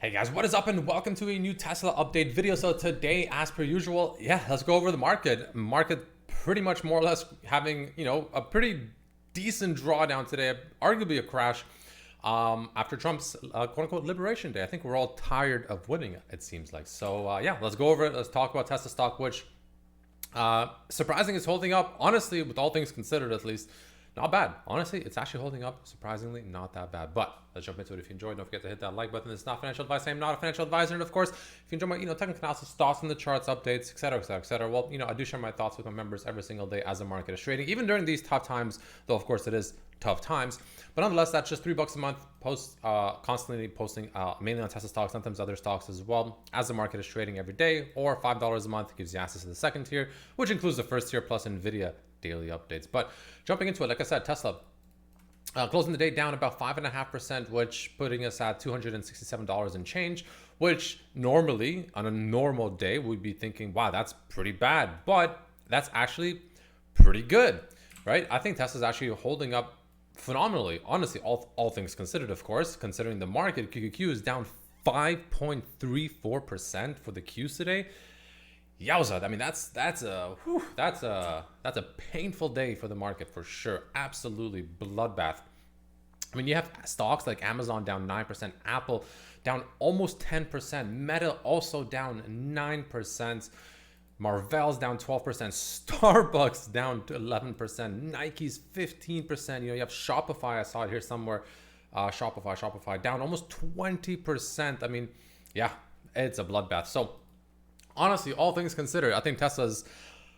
Hey guys, what is up and welcome to a new Tesla update video. So today, as per usual, let's go over the market. Market pretty much more or less having, a pretty decent drawdown today, arguably a crash after Trump's quote unquote liberation day. I think we're all tired of winning, it seems like. So let's go over it. Let's talk about Tesla stock, which surprising is holding up. Honestly, with all things considered, at least, not bad. Honestly, it's actually holding up. Surprisingly, not that bad. But let's jump into it. If you enjoyed, don't forget to hit that like button. It's not financial advice. I am not a financial advisor. And of course, if you enjoy my, technical analysis, thoughts on the charts, updates, etc., etc., etc. Well, I do share my thoughts with my members every single day as the market is trading, even during these tough times. Though, of course, it is tough times. But nonetheless, that's just $3 a month. Constantly posting mainly on Tesla stocks, sometimes other stocks as well, as the market is trading every day, or $5 a month gives you access to the second tier, which includes the first tier plus NVDA daily updates. But jumping into it, like I said, Tesla closing the day down about 5.5%, which putting us at $267 and change, which normally on a normal day we'd be thinking, wow, that's pretty bad, but that's actually pretty good, right? I think Tesla's actually holding up phenomenally, honestly, all things considered, of course, considering the market. QQQ is down 5.34% for the Qs today. Yowza! I mean, that's a painful day for the market for sure. Absolutely bloodbath. I mean, you have stocks like Amazon down 9%, Apple down almost 10%, Meta also down 9%, Marvell's down 12%, Starbucks down to 11%, Nike's 15%. You have Shopify. I saw it here somewhere. Shopify down almost 20%. I mean, yeah, it's a bloodbath. So honestly, all things considered, I think Tesla's,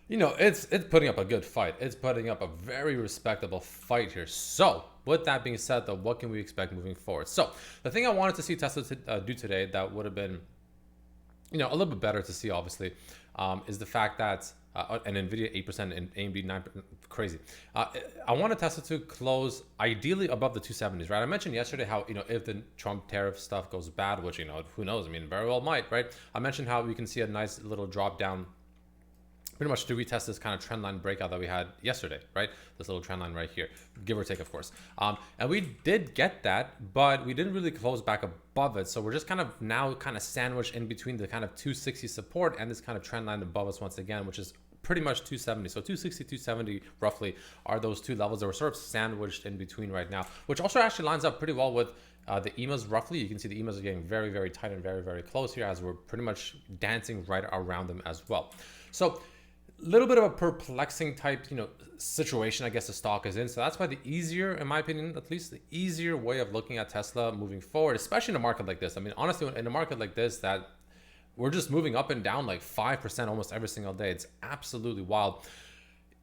it's putting up a good fight. It's putting up a very respectable fight here. So with that being said, though, what can we expect moving forward? So the thing I wanted to see Tesla do today that would have been, a little bit better to see, obviously, is the fact that and NVIDIA 8% and AMD 9%, crazy. I wanted Tesla to close ideally above the 270s, right? I mentioned yesterday how, if the Trump tariff stuff goes bad, which, who knows? I mean, very well might, right? I mentioned how we can see a nice little drop down pretty much to retest this kind of trend line breakout that we had yesterday, right? This little trend line right here, give or take, of course. And we did get that, but we didn't really close back above it. So we're just kind of now sandwiched in between the kind of 260 support and this kind of trend line above us once again, which is pretty much 270. So 260, 270 roughly are those two levels that we're sort of sandwiched in between right now, which also actually lines up pretty well with the EMAs roughly. You can see the EMAs are getting very, very tight and very, very close here as we're pretty much dancing right around them as well. So little bit of a perplexing type, situation, I guess, the stock is in. So that's why the easier, in my opinion, at least the easier way of looking at Tesla moving forward, especially in a market like this. I mean, honestly, in a market like this, that we're just moving up and down like 5% almost every single day. It's absolutely wild.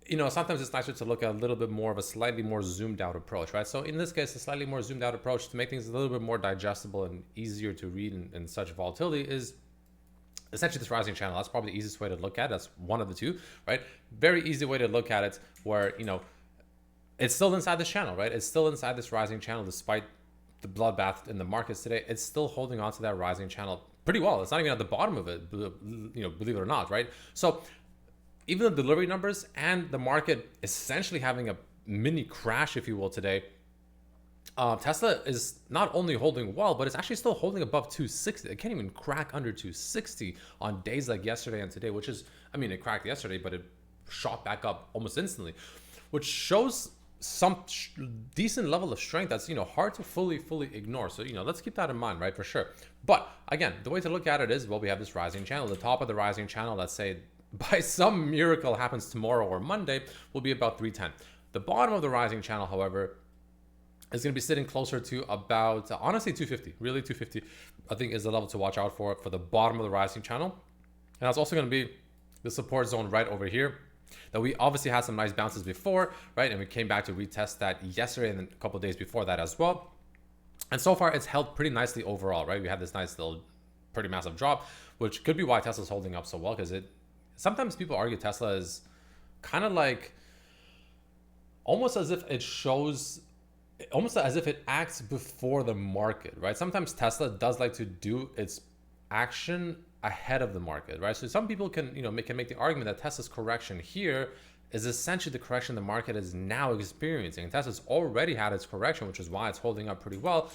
Sometimes it's nicer to look at a little bit more of a slightly more zoomed out approach, right? So in this case, a slightly more zoomed out approach to make things a little bit more digestible and easier to read in such volatility is essentially this rising channel. That's probably the easiest way to look at it. That's one of the two, right? Very easy way to look at it where, it's still inside this channel, right? It's still inside this rising channel despite the bloodbath in the markets today. It's still holding on to that rising channel pretty well. It's not even at the bottom of it, believe it or not, right? So even the delivery numbers and the market essentially having a mini crash, if you will, today, Tesla is not only holding well, but it's actually still holding above 260. It can't even crack under 260 on days like yesterday and today, which is, I mean, it cracked yesterday, but it shot back up almost instantly, which shows some decent level of strength that's, hard to fully ignore. So, let's keep that in mind, right, for sure. But again, the way to look at it is, well, we have this rising channel. The top of the rising channel, let's say by some miracle happens tomorrow or Monday, will be about 310. The bottom of the rising channel, however, is going to be sitting closer to about, honestly, 250. Really, 250, I think, is the level to watch out for the bottom of the rising channel. And that's also going to be the support zone right over here that we obviously had some nice bounces before, right? And we came back to retest that yesterday and then a couple of days before that as well. And so far, it's held pretty nicely overall, right? We had this nice little pretty massive drop, which could be why Tesla's holding up so well, because sometimes people argue Tesla is kind of like almost as if it shows, almost as if it acts before the market, right? Sometimes Tesla does like to do its action ahead of the market, right? So some people can, can make the argument that Tesla's correction here is essentially the correction the market is now experiencing. And Tesla's already had its correction, which is why it's holding up pretty well.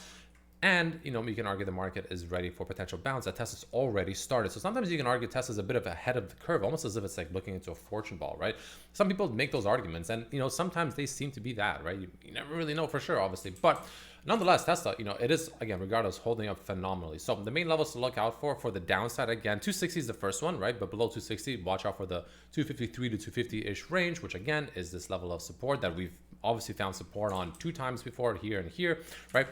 And, you can argue the market is ready for potential bounce that Tesla's already started. So sometimes you can argue Tesla's a bit of ahead of the curve, almost as if it's like looking into a fortune ball, right? Some people make those arguments, and, sometimes they seem to be that, right? You never really know for sure, obviously. But nonetheless, Tesla, it is, again, regardless, holding up phenomenally. So the main levels to look out for the downside, again, 260 is the first one, right? But below 260, watch out for the 253 to 250-ish range, which again is this level of support that we've obviously found support on 2 times before, here and here, right?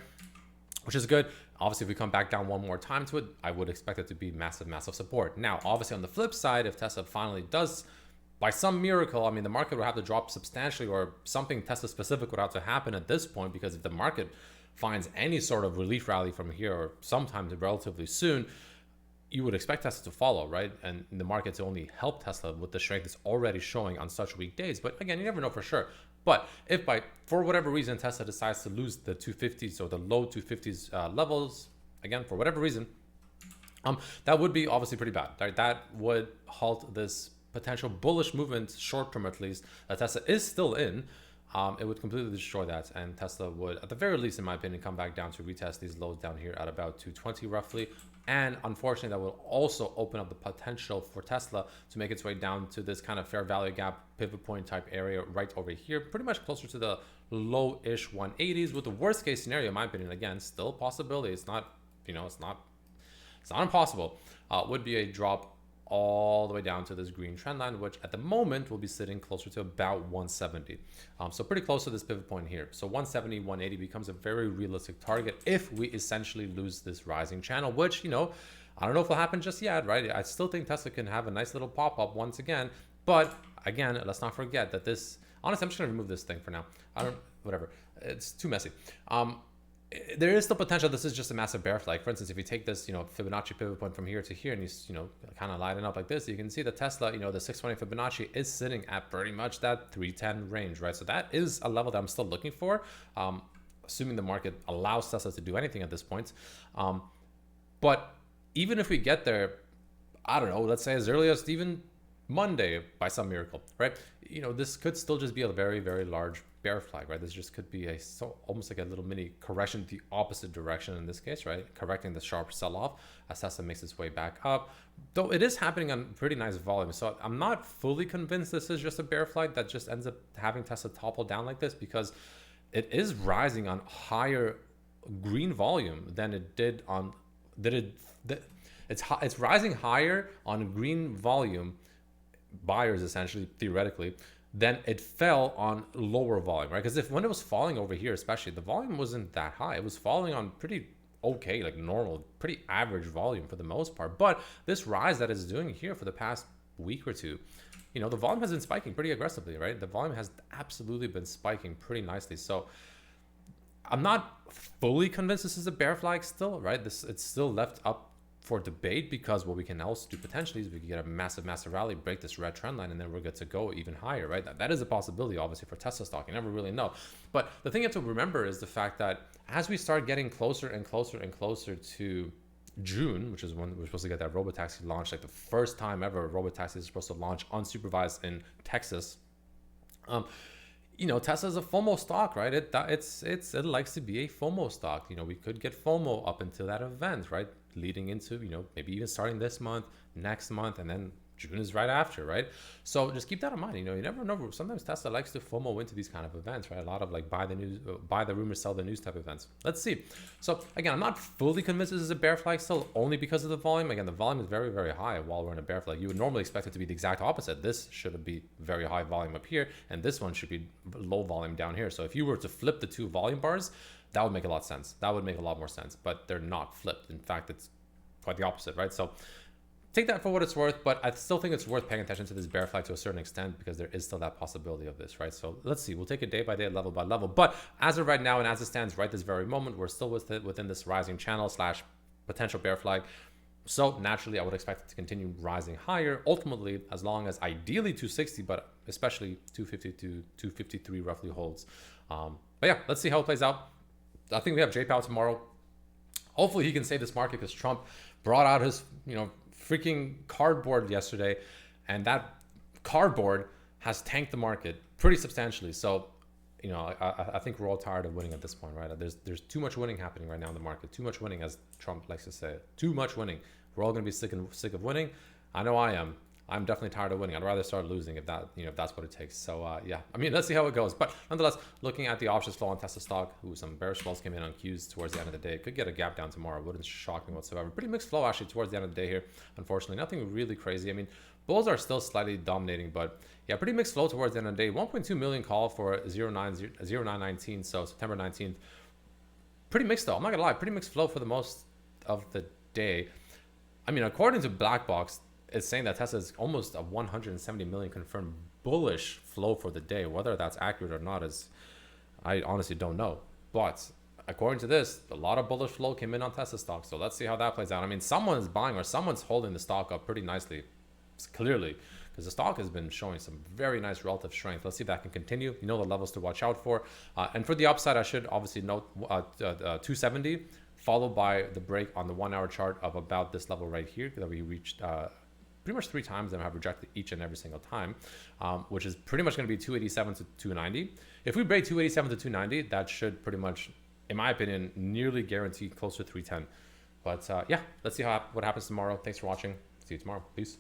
Which is good. Obviously, if we come back down one more time to it, I would expect it to be massive, massive support. Now, obviously, on the flip side, if Tesla finally does, by some miracle, the market would have to drop substantially, or something Tesla specific would have to happen at this point, because if the market finds any sort of relief rally from here or sometime relatively soon, you would expect Tesla to follow, right? And the market to only help Tesla with the strength it's already showing on such weak days. But again, you never know for sure. But if for whatever reason, Tesla decides to lose the 250s or the low 250s levels, again, for whatever reason, that would be obviously pretty bad, right? That would halt this potential bullish movement, short term at least, that Tesla is still in. It would completely destroy that, and Tesla would, at the very least, in my opinion, come back down to retest these lows down here at about 220 roughly. And unfortunately, that will also open up the potential for Tesla to make its way down to this kind of fair value gap pivot point type area right over here, pretty much closer to the low-ish 180s, with the worst case scenario, in my opinion, again, still a possibility. It's not, it's not impossible. Would be a drop all the way down to this green trend line, which at the moment will be sitting closer to about 170. So pretty close to this pivot point here. So 170, 180 becomes a very realistic target if we essentially lose this rising channel, which, I don't know if it'll happen just yet, right? I still think Tesla can have a nice little pop-up once again. But again, let's not forget that this, honestly, I'm just gonna remove this thing for now. Whatever, it's too messy. There is the potential this is just a massive bear flag. For instance, if you take this, Fibonacci pivot point from here to here, and you kind of line it up like this, you can see that Tesla, the 620 Fibonacci is sitting at pretty much that 310 range, right? So that is a level that I'm still looking for, assuming the market allows Tesla to do anything at this point. But even if we get there, I don't know, let's say as early as even Monday by some miracle, right? This could still just be a very, very large bear flag, right? This just could be almost like a little mini correction the opposite direction in this case, right? Correcting the sharp sell-off as Tesla makes its way back up, though it is happening on pretty nice volume. So I'm not fully convinced this is just a bear flag that just ends up having Tesla topple down like this, because it is rising on higher green volume than it did on it's rising higher on green volume buyers, essentially, theoretically, then it fell on lower volume, right? Because when it was falling over here, especially, the volume wasn't that high. It was falling on pretty okay, like normal, pretty average volume for the most part. But this rise that it's doing here for the past week or two, the volume has been spiking pretty aggressively, right? The volume has absolutely been spiking pretty nicely. So I'm not fully convinced this is a bear flag still, right? It's still left up for debate, because what we can also do potentially is we can get a massive, massive rally, break this red trend line, and then we're good to go even higher, right? That is a possibility, obviously, for Tesla stock. You never really know. But the thing you have to remember is the fact that as we start getting closer and closer and closer to June, which is when we're supposed to get that robotaxi launch, like the first time ever robotaxi is supposed to launch unsupervised in Texas. Tesla is a FOMO stock, right? It likes to be a FOMO stock. We could get FOMO up until that event, right? Leading into, maybe even starting this month, next month, and then June is right after, right? So just keep that in mind. You never know. Sometimes Tesla likes to FOMO into these kind of events, right? A lot of like buy the rumor, sell the news type events. Let's see. So again, I'm not fully convinced this is a bear flag still, only because of the volume. Again, the volume is very, very high while we're in a bear flag. You would normally expect it to be the exact opposite. This should be very high volume up here, and this one should be low volume down here. So if you were to flip the two volume bars, that would make a lot of sense. That would make a lot more sense, but they're not flipped. In fact, it's quite the opposite, right? So take that for what it's worth, but I still think it's worth paying attention to this bear flag to a certain extent, because there is still that possibility of this, right? So let's see. We'll take it day by day, level by level. But as of right now, and as it stands right this very moment, we're still within this rising channel / potential bear flag. So naturally, I would expect it to continue rising higher, ultimately, as long as ideally 260, but especially 250 to 253 roughly holds. But yeah, let's see how it plays out. I think we have J-Pow tomorrow. Hopefully he can save this market, because Trump brought out his, freaking cardboard yesterday, and that cardboard has tanked the market pretty substantially. So you know, I think we're all tired of winning at this point, right? There's too much winning happening right now in the market. Too much winning, as Trump likes to say. Too much winning. We're all going to be sick of winning. I know I am. I'm definitely tired of winning. I'd rather start losing if that's what it takes. So yeah, I mean, let's see how it goes. But nonetheless, looking at the options flow on Tesla stock, some bearish flows came in on Qs towards the end of the day. It could get a gap down tomorrow. Wouldn't shock me whatsoever. Pretty mixed flow actually towards the end of the day here. Unfortunately, nothing really crazy. I mean, bulls are still slightly dominating, but yeah, pretty mixed flow towards the end of the day. 1.2 million call for 0919, so September 19th. Pretty mixed though. I'm not gonna lie. Pretty mixed flow for the most of the day. I mean, according to Black Box, it's saying that Tesla is almost a 170 million confirmed bullish flow for the day. Whether that's accurate or not is, I honestly don't know. But according to this, a lot of bullish flow came in on Tesla stock. So let's see how that plays out. I mean, someone's buying or someone's holding the stock up pretty nicely, clearly, because the stock has been showing some very nice relative strength. Let's see if that can continue. You know the levels to watch out for. And for the upside, I should obviously note 270, followed by the break on the 1 hour chart of about this level right here that we reached pretty much 3 times and have rejected each and every single time, which is pretty much going to be 287 to 290. If we break 287 to 290, that should pretty much, in my opinion, nearly guarantee close to 310. But yeah, let's see what happens tomorrow. Thanks for watching. See you tomorrow. Peace.